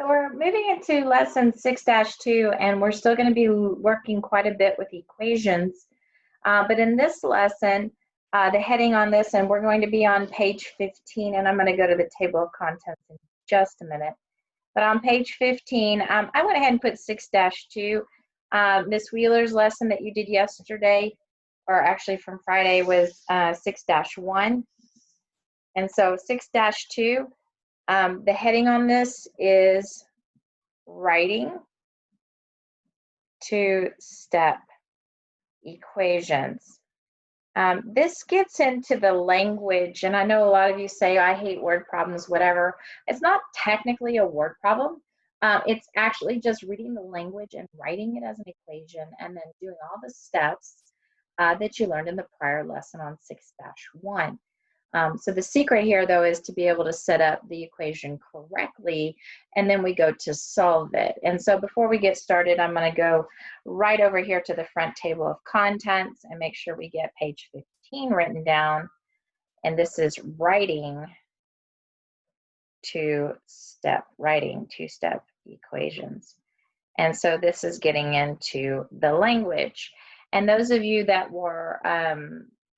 So we're moving into lesson 6-2, and we're still going to be working quite a bit with equations. But in this lesson, the heading on this, and we're going to be on page 15, and I'm going to go to the table of contents in just a minute. But on page 15, I went ahead and put 6-2. Miss Wheeler's lesson that you did yesterday, or actually from Friday, was 6-1. And so 6-2. The heading on this is writing two-step equations. This gets into the language, and I know a lot of you say, I hate word problems, whatever. It's not technically a word problem. It's actually just reading the language and writing it as an equation and then doing all the steps that you learned in the prior lesson on 6-1. So the secret here, though, is to be able to set up the equation correctly, and then we go to solve it. And so before we get started, I'm going to go right over here to the front table of contents and make sure we get page 15 written down. And this is writing two-step equations. And so this is getting into the language. And those of you that were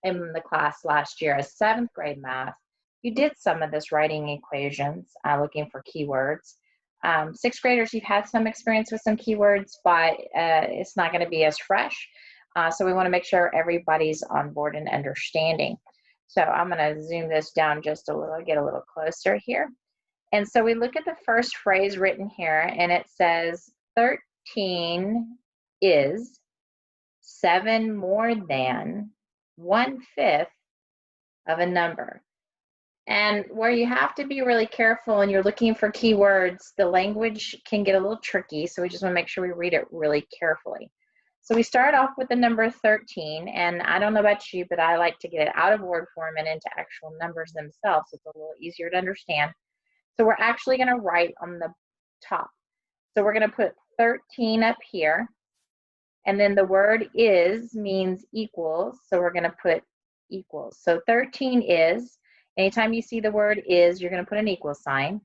in the class last year as 7th grade math, you did some of this writing equations, looking for keywords. 6th graders, you've had some experience with some keywords, but it's not going to be as fresh. So we want to make sure everybody's on board and understanding. So I'm going to zoom this down just a little, get a little closer here. And so we look at the first phrase written here, and it says 13 is 7 more than 1/5 of a number. And where you have to be really careful and you're looking for keywords, the language can get a little tricky, so we just want to make sure we read it really carefully. So we start off with the number 13, and I don't know about you, but I like to get it out of word form and into actual numbers themselves. It's a little easier to understand. So we're actually going to write on the top. So we're going to put 13 up here. And then the word is means equals, so we're going to put equals. So 13 is, anytime you see the word is, you're going to put an equal sign.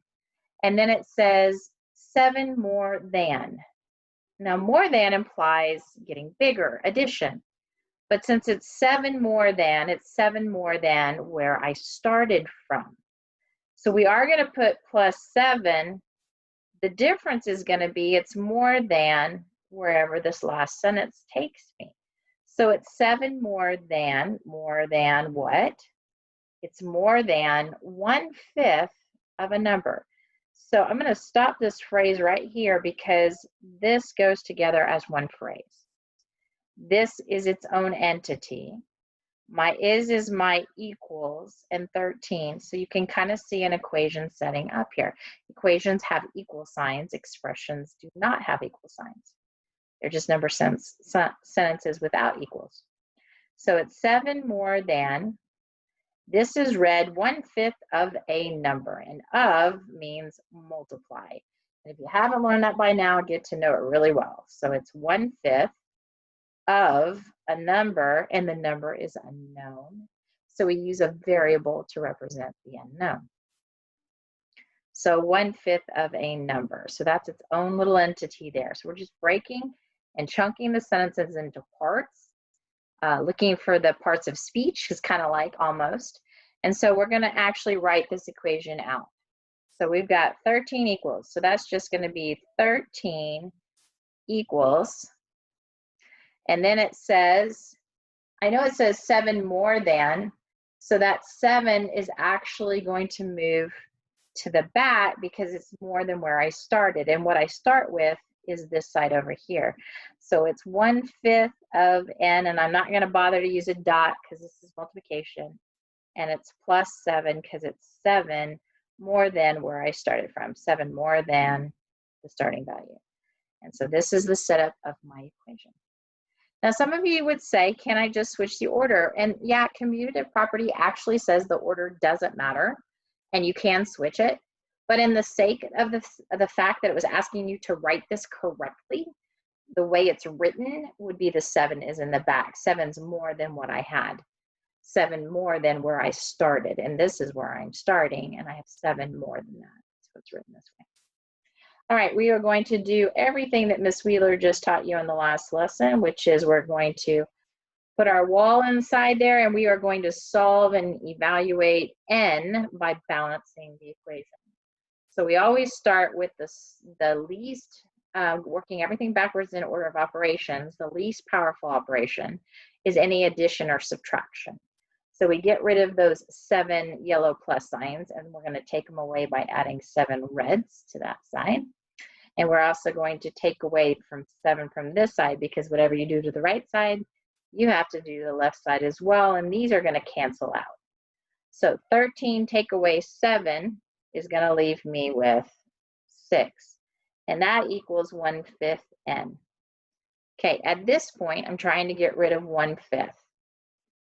And then it says 7 more than. Now, more than implies getting bigger, addition. But since it's 7 more than, it's 7 more than where I started from. So we are going to put plus 7. The difference is going to be it's more than wherever this last sentence takes me. So it's 7 more than what? It's more than 1/5 of a number. So I'm going to stop this phrase right here because this goes together as one phrase. This is its own entity. My is my equals, and 13. So you can kind of see an equation setting up here. Equations have equal signs. Expressions do not have equal signs. They're just number sentences without equals. So it's 7 more than. This is read 1/5 of a number, and of means multiply. And if you haven't learned that by now, get to know it really well. So it's 1/5 of a number, and the number is unknown. So we use a variable to represent the unknown. So 1/5 of a number. So that's its own little entity there. So we're just breaking and chunking the sentences into parts, looking for the parts of speech, is kind of like almost. And so we're going to actually write this equation out. So we've got 13 equals. So that's just going to be 13 equals. And then it says, I know it says 7 more than, so that 7 is actually going to move to the back because it's more than where I started. And what I start with is this side over here. So it's 1/5 of n, and I'm not going to bother to use a dot because this is multiplication. And it's plus 7 because it's 7 more than where I started from, 7 more than the starting value. And so this is the setup of my equation. Now, some of you would say, can I just switch the order? And yeah, commutative property actually says the order doesn't matter, and you can switch it. But in the sake of the fact that it was asking you to write this correctly, the way it's written would be the 7 is in the back. 7's more than what I had. 7 more than where I started, and this is where I'm starting, and I have 7 more than that. So it's written this way. All right, we are going to do everything that Miss Wheeler just taught you in the last lesson, which is we're going to put our wall inside there, and we are going to solve and evaluate n by balancing the equation. So we always start with the least, working everything backwards in order of operations. The least powerful operation is any addition or subtraction. So we get rid of those 7 yellow plus signs, and we're going to take them away by adding 7 reds to that side. And we're also going to take away from 7 from this side, because whatever you do to the right side, you have to do the left side as well, and these are going to cancel out. So 13 take away 7 is going to leave me with 6, and that equals 1/5 n. Okay, at this point, I'm trying to get rid of 1/5.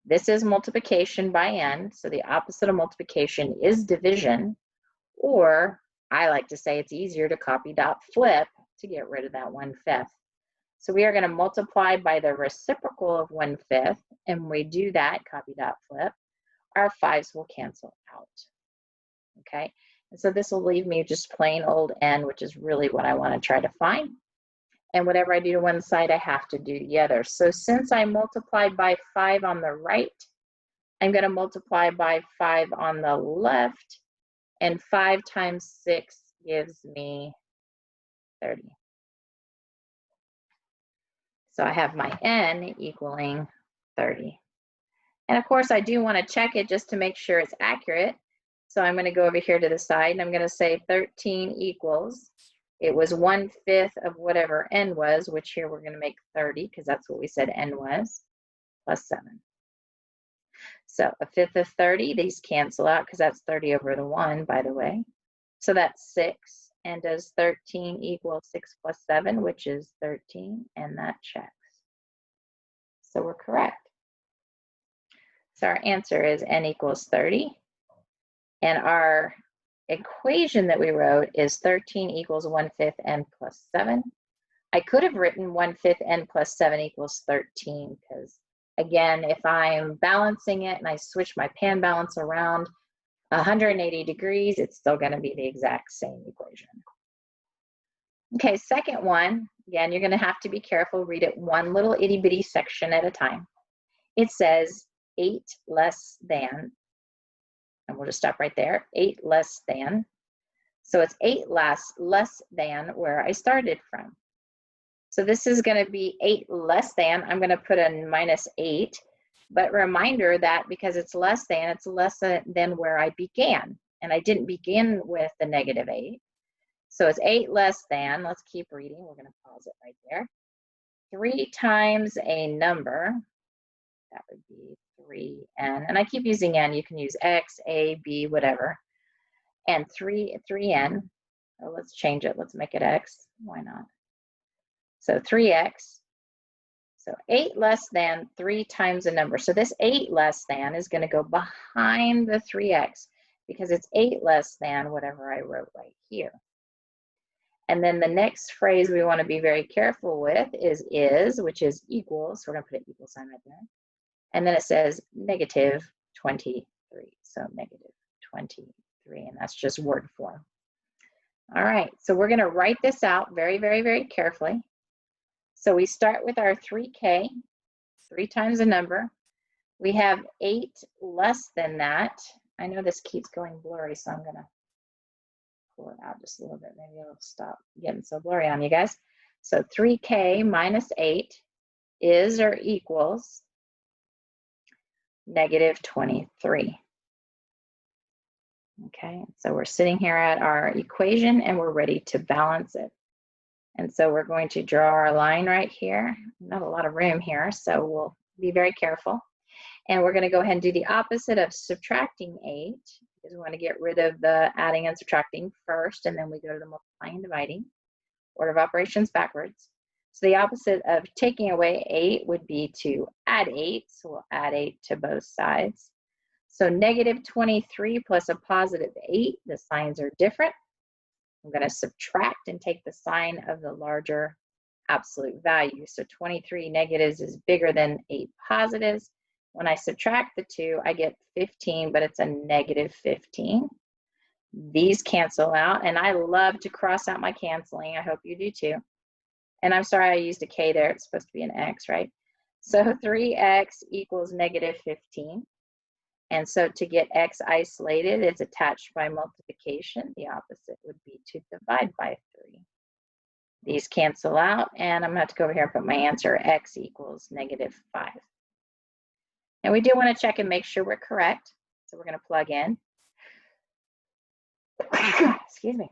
This is multiplication by n, so the opposite of multiplication is division, or I like to say it's easier to copy dot flip to get rid of that 1/5. So we are going to multiply by the reciprocal of 1/5, and when we do that, copy dot flip, our 5s will cancel out. Okay, and so this will leave me just plain old n, which is really what I want to try to find. And whatever I do to one side, I have to do the other. So since I multiplied by 5 on the right, I'm going to multiply by 5 on the left, and 5 times 6 gives me 30. So I have my n equaling 30. And of course, I do want to check it just to make sure it's accurate. So I'm going to go over here to the side, and I'm going to say 13 equals, it was 1/5 of whatever n was, which here we're going to make 30, because that's what we said n was, plus 7. So 1/5 of 30, these cancel out because that's 30 over the 1, by the way. So that's 6. And does 13 equal 6 plus 7, which is 13? And that checks. So we're correct. So our answer is n equals 30. And our equation that we wrote is 13 equals 1/5 n plus 7. I could have written 1/5 n plus 7 equals 13, because again, if I'm balancing it and I switch my pan balance around 180 degrees, it's still going to be the exact same equation. Okay, second one, again, you're going to have to be careful, read it one little itty bitty section at a time. It says 8 less than, and we'll just stop right there, 8 less than. So it's 8 less than where I started from. So this is going to be 8 less than, I'm going to put a -8, but reminder that because it's less than where I began, and I didn't begin with the -8. So it's 8 less than, let's keep reading, we're going to pause it right there. 3 times a number, that would be 3n, and I keep using n, you can use x, a, b, whatever, and 3n, or let's change it, let's make it x, why not? So 3x, so 8 less than 3 times a number. So this 8 less than is going to go behind the 3x, because it's 8 less than whatever I wrote right here. And then the next phrase we want to be very careful with is, which is equals, so we're going to put an equal sign right there. And then it says -23, so -23, and that's just word form. All right, so we're going to write this out very, very, very carefully. So we start with our 3k, 3 times a number. We have 8 less than that. I know this keeps going blurry, so I'm going to pull it out just a little bit. Maybe it'll stop getting so blurry on you guys. So 3k minus 8 is or equals -23. Okay, so we're sitting here at our equation and we're ready to balance it. And so we're going to draw our line right here. Not a lot of room here, so we'll be very careful. And we're going to go ahead and do the opposite of subtracting 8, because we want to get rid of the adding and subtracting first, and then we go to the multiplying and dividing. Order of operations backwards. So the opposite of taking away 8 would be to add 8. So we'll add 8 to both sides. So -23 plus a +8, the signs are different. I'm going to subtract and take the sign of the larger absolute value. So 23 negatives is bigger than 8 positives. When I subtract the 2, I get 15, but it's a -15. These cancel out, and I love to cross out my canceling. I hope you do too. And I'm sorry I used a K there. It's supposed to be an X, right? So 3x equals negative 15. And so to get x isolated, it's attached by multiplication. The opposite would be to divide by 3. These cancel out, and I'm going to have to go over here and put my answer. X equals negative 5. And we do want to check and make sure we're correct. So we're going to plug in. Excuse me.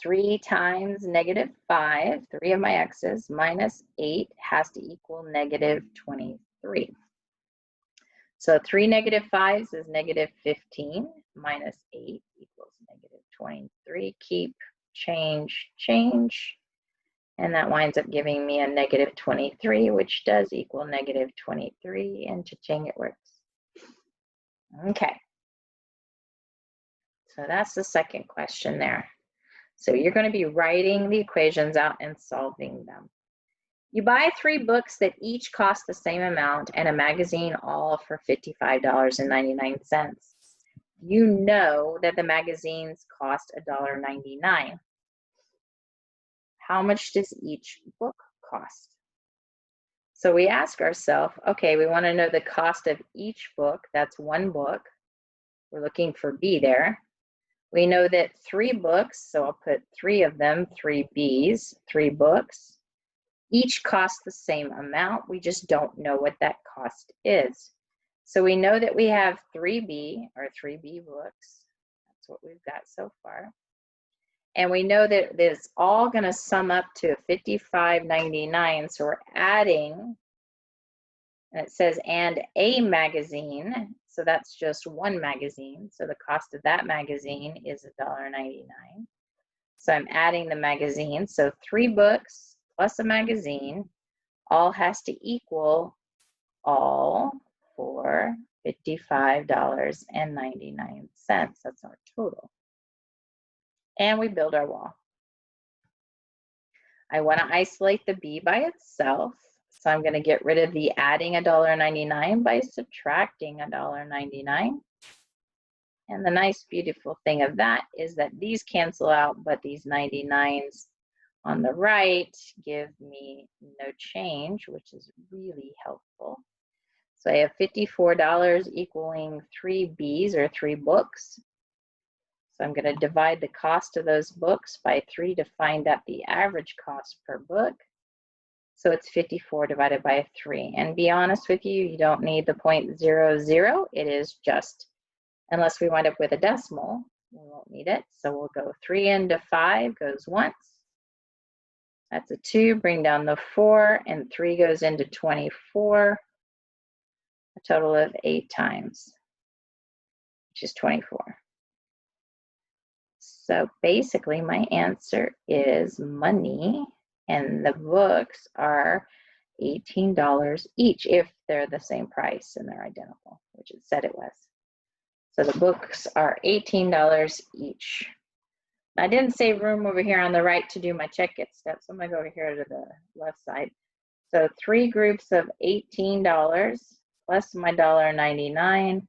3 times negative 5, 3 of my x's, minus 8 has to equal negative 23. So 3 negative 5s is negative 15, minus 8 equals negative 23. Keep, change, change. And that winds up giving me a negative 23, which does equal negative 23. And cha-ching, it works. Okay. So that's the second question there. So you're going to be writing the equations out and solving them. You buy 3 books that each cost the same amount and a magazine, all for $55.99. You know that the magazines cost $1.99. How much does each book cost? So we ask ourselves, okay, we want to know the cost of each book. That's 1 book. We're looking for B there. We know that 3 books, so I'll put 3 of them, 3 Bs, 3 books. Each cost the same amount. We just don't know what that cost is. So we know that we have 3B or 3B books. That's what we've got so far. And we know that it's all going to sum up to $55.99. So we're adding, and it says, and a magazine. So that's just 1 magazine. So the cost of that magazine is $1.99. So I'm adding the magazine. So 3 books plus a magazine all has to equal all for $55.99. That's our total. And we build our wall. I want to isolate the B by itself. So I'm going to get rid of the adding $1.99 by subtracting $1.99. And the nice, beautiful thing of that is that these cancel out, but these 99s on the right give me no change, which is really helpful. So I have $54 equaling 3 Bs or 3 books. So I'm going to divide the cost of those books by 3 to find out the average cost per book. So it's 54 divided by 3. And be honest with you, you don't need the 0.00. It is just, unless we wind up with a decimal, we won't need it. So we'll go 3 into 5 goes once. That's a 2, bring down the 4, and 3 goes into 24, a total of 8 times, which is 24. So basically my answer is money, and the books are $18 each if they're the same price and they're identical, which it said it was. So the books are $18 each. I didn't save room over here on the right to do my check-it steps. So I'm going to go over here to the left side. So 3 groups of $18 plus my $1.99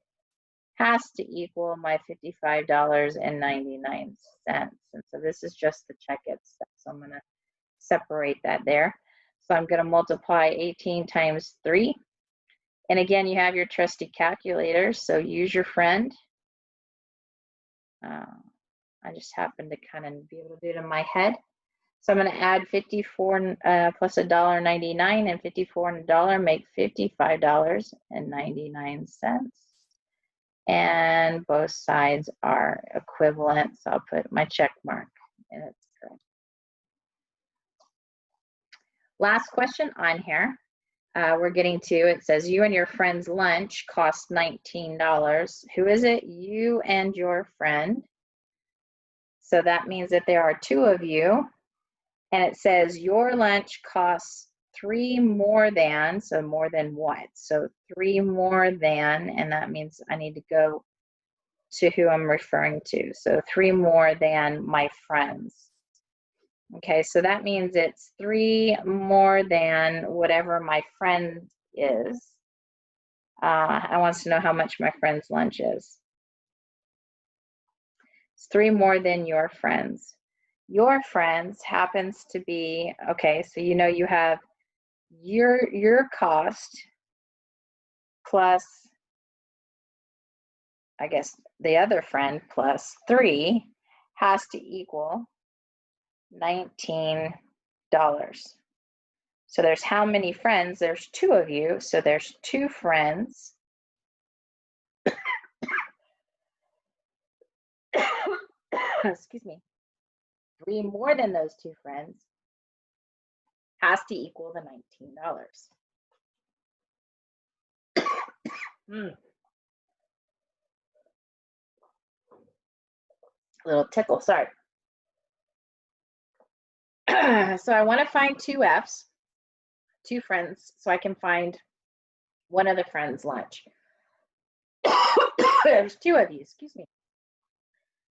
has to equal my $55.99. And so this is just the check-it step. So I'm going to separate that there. So I'm going to multiply 18 times 3. And again, you have your trusty calculator, so use your friend. I just happen to kind of be able to do it in my head. So I'm going to add 54 plus $1.99, and 54 and $1 make $55.99. And both sides are equivalent, so I'll put my check mark, and it's correct. Last question on here. We're getting to, it says you and your friend's lunch cost $19. Who is it? You and your friend. So that means that there are 2 of you. And it says your lunch costs 3 more than, so more than what? So 3 more than, and that means I need to go to who I'm referring to. So 3 more than my friends. Okay, so that means it's 3 more than whatever my friend is. I want to know how much my friend's lunch is. It's 3 more than your friends. Your friends happens to be, okay, so you know you have your cost plus, I guess, the other friend plus 3 has to equal $19. So there's how many friends? There's 2 of you, so there's 2 friends. Excuse me. 3 more than those 2 friends has to equal the $19. Little tickle, sorry. So I want to find 2 F's, 2 friends, so I can find one other friend's lunch. There's 2 of you, excuse me.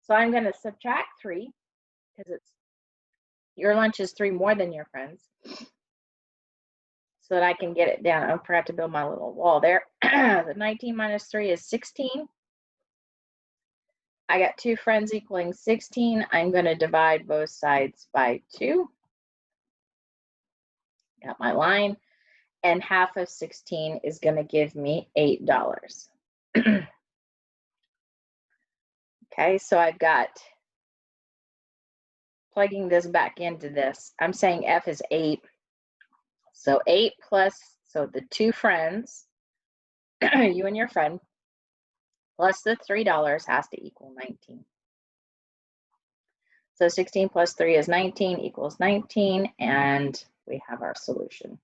So I'm going to subtract 3 because it's your lunch is 3 more than your friends, so that I can get it down. I forgot to build my little wall there. The 19 minus 3 is 16. I got 2 friends equaling 16. I'm going to divide both sides by 2. Got my line. And half of 16 is going to give me $8. Okay, so I've got, plugging this back into this, I'm saying F is 8. So 8 plus, so the 2 friends, you and your friend, plus the $3 has to equal 19. So 16 plus 3 is 19 equals 19, and we have our solution.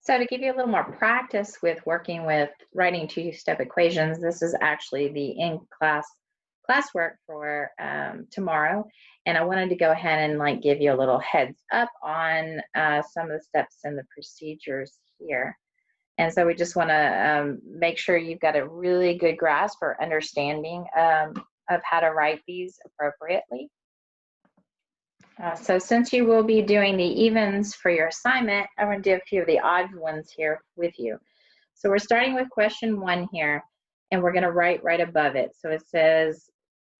So to give you a little more practice with working with writing 2-step equations, this is actually the in-class classwork for tomorrow. And I wanted to go ahead and give you a little heads up on some of the steps and the procedures here. And so we just want to make sure you've got a really good grasp or understanding of how to write these appropriately. So since you will be doing the evens for your assignment, I'm going to do a few of the odd ones here with you. So we're starting with question 1 here, and we're going to write right above it. So it says,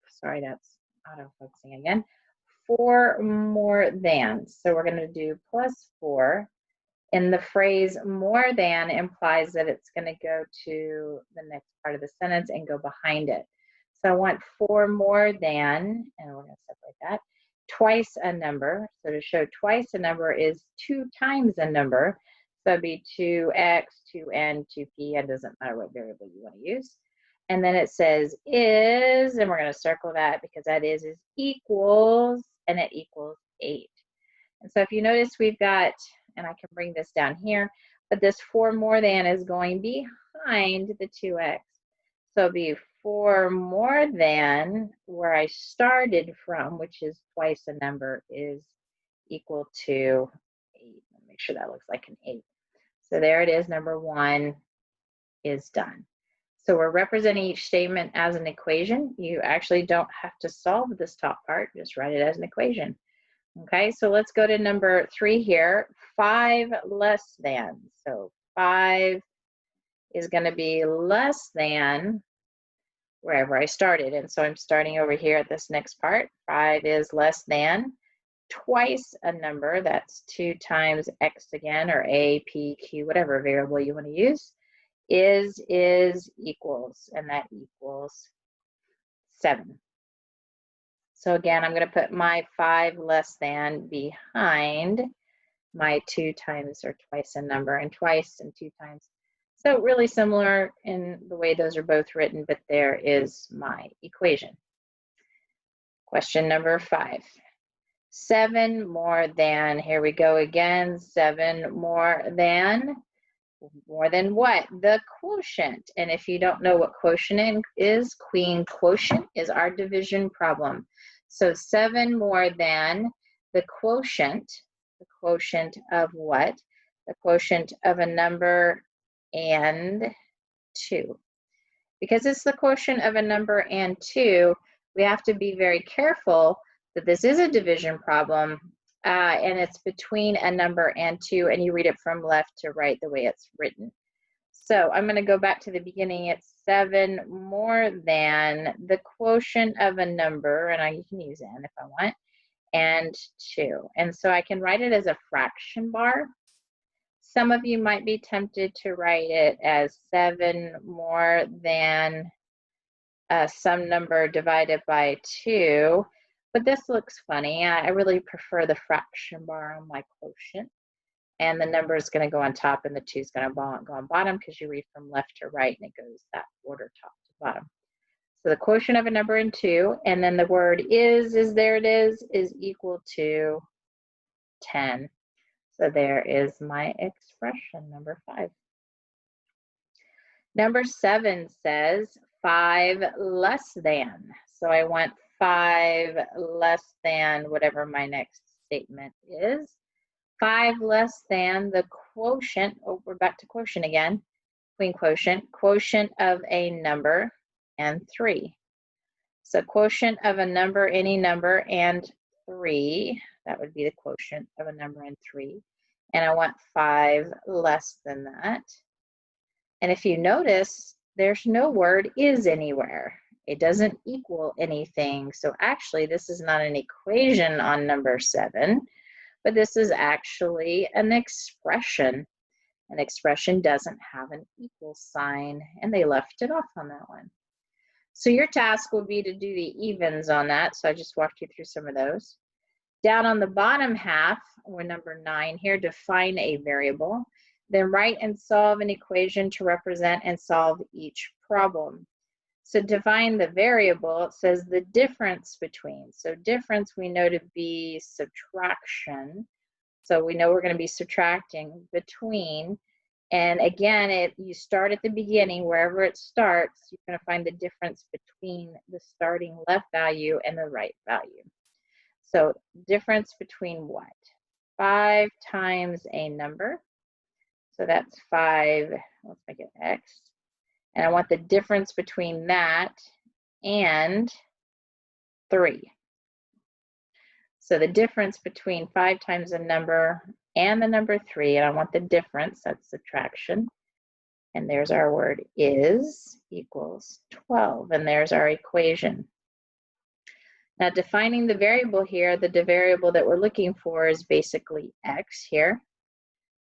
sorry, that's auto-focusing again, 4 more than. So we're going to do plus 4. And the phrase more than implies that it's going to go to the next part of the sentence and go behind it. So I want 4 more than, and we're going to separate that, twice a number. So to show twice a number is 2 times a number. So it'd be 2x, 2n, 2p. It doesn't matter what variable you want to use. And then it says is, and we're going to circle that because that is equals, and it equals 8. And so if you notice, we've got, and I can bring this down here, but this 4 more than is going behind the 2x. So it'll be 4 more than where I started from, which is twice a number, is equal to 8. Let me make sure that looks like an 8. So there it is, number 1 is done. So we're representing each statement as an equation. You actually don't have to solve this top part, just write it as an equation. Okay, so let's go to number 3 here, 5 less than. So 5 is going to be less than wherever I started. And so I'm starting over here at this next part. 5 is less than twice a number. That's 2 times x again, or a, p, q, whatever variable you want to use. Is equals, and that equals 7. So again, I'm going to put my 5 less than behind my 2 times or twice a number, and twice and 2 times. So really similar in the way those are both written, but there is my equation. Question number 5. 7 more than, here we go again, 7 more than what? The quotient. And if you don't know what quotient is, quotient is our division problem. So 7 more than the quotient of what? The quotient of a number and 2. Because it's the quotient of a number and 2, we have to be very careful that this is a division problem, and it's between a number and 2, and you read it from left to right the way it's written. So I'm going to go back to the beginning. It's 7 more than the quotient of a number, and you can use n if I want, and 2. And so I can write it as a fraction bar. Some of you might be tempted to write it as 7 more than some number divided by 2, but this looks funny. I really prefer the fraction bar on my quotient, and the number is going to go on top and the 2 is going to go on bottom because you read from left to right and it goes that order, top to bottom. So the quotient of a number and 2, and then the word is there it is equal to 10. So there is my expression, number 5. Number 7 says 5 less than. So I want 5 less than whatever my next statement is. 5 less than the quotient. Oh, we're back to quotient again. Quotient of a number and 3. So quotient of a number, any number, and 3. That would be the quotient of a number and 3. And I want 5 less than that. And if you notice, there's no word is anywhere. It doesn't equal anything. So actually, this is not an equation on number 7, but this is actually an expression. An expression doesn't have an equal sign, and they left it off on that one. So your task will be to do the evens on that. So I just walked you through some of those. Down on the bottom half, we're number 9 here, define a variable. Then write and solve an equation to represent and solve each problem. So define the variable, it says the difference between. So difference we know to be subtraction. So we know we're going to be subtracting between. And again, you start at the beginning, wherever it starts, you're going to find the difference between the starting left value and the right value. So difference between what? 5 times a number. So that's 5, let's make it x. And I want the difference between that and 3. So the difference between 5 times a number and the number 3, and I want the difference, that's subtraction. And there's our word is equals 12, and there's our equation. Now defining the variable here, the variable that we're looking for is basically x here.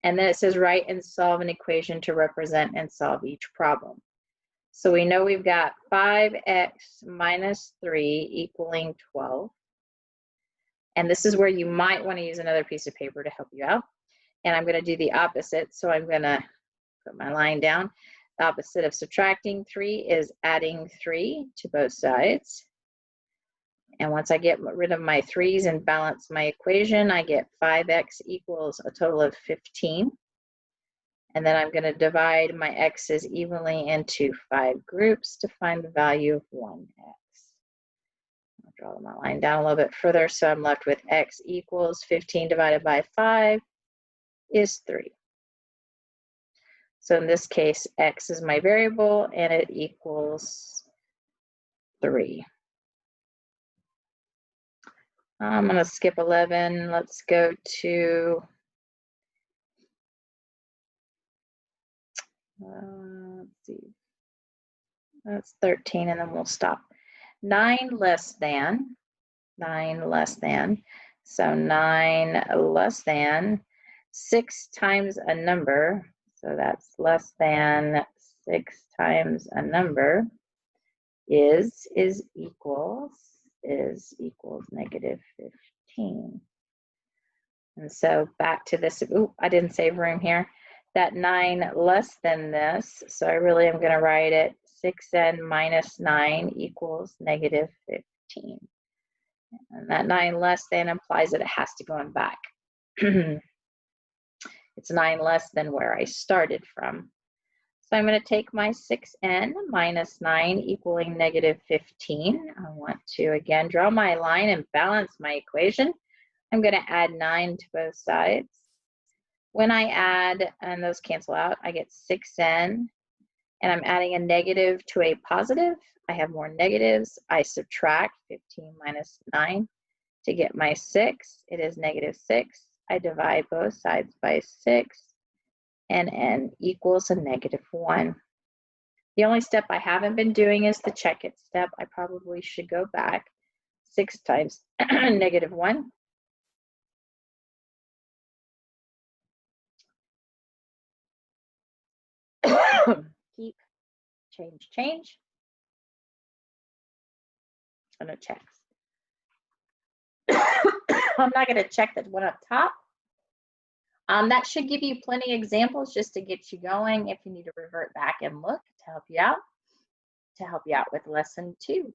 And then it says write and solve an equation to represent and solve each problem. So we know we've got 5x minus 3 equaling 12. And this is where you might want to use another piece of paper to help you out. And I'm going to do the opposite. So I'm going to put my line down. The opposite of subtracting 3 is adding 3 to both sides. And once I get rid of my 3's and balance my equation, I get 5x equals a total of 15. And then I'm going to divide my x's evenly into 5 groups to find the value of 1x. I'll draw my line down a little bit further, so I'm left with x equals 15 divided by 5 is 3. So in this case, x is my variable, and it equals 3. I'm going to skip 11. Let's go to let's see. That's 13, and then we'll stop. 9 less than. 9 less than. So 9 less than 6 times a number. So that's less than 6 times a number is equals negative 15. And so back to this, ooh, I didn't save room here. That 9 less than this, so I really am going to write it 6n minus 9 equals negative 15. And that 9 less than implies that it has to go in back. It's 9 less than where I started from. So I'm going to take my 6n minus 9 equaling negative 15. I want to, again, draw my line and balance my equation. I'm going to add 9 to both sides. When I add, and those cancel out, I get 6n, and I'm adding a negative to a positive. I have more negatives. I subtract 15 minus 9 To get my 6, it is -6. I divide both sides by 6, and n equals a -1. The only step I haven't been doing is the check it step. I probably should go back. 6 times -1. Keep, change, change. And it checks. I'm not going to check that one up top. That should give you plenty of examples just to get you going if you need to revert back and look to help you out with lesson 2.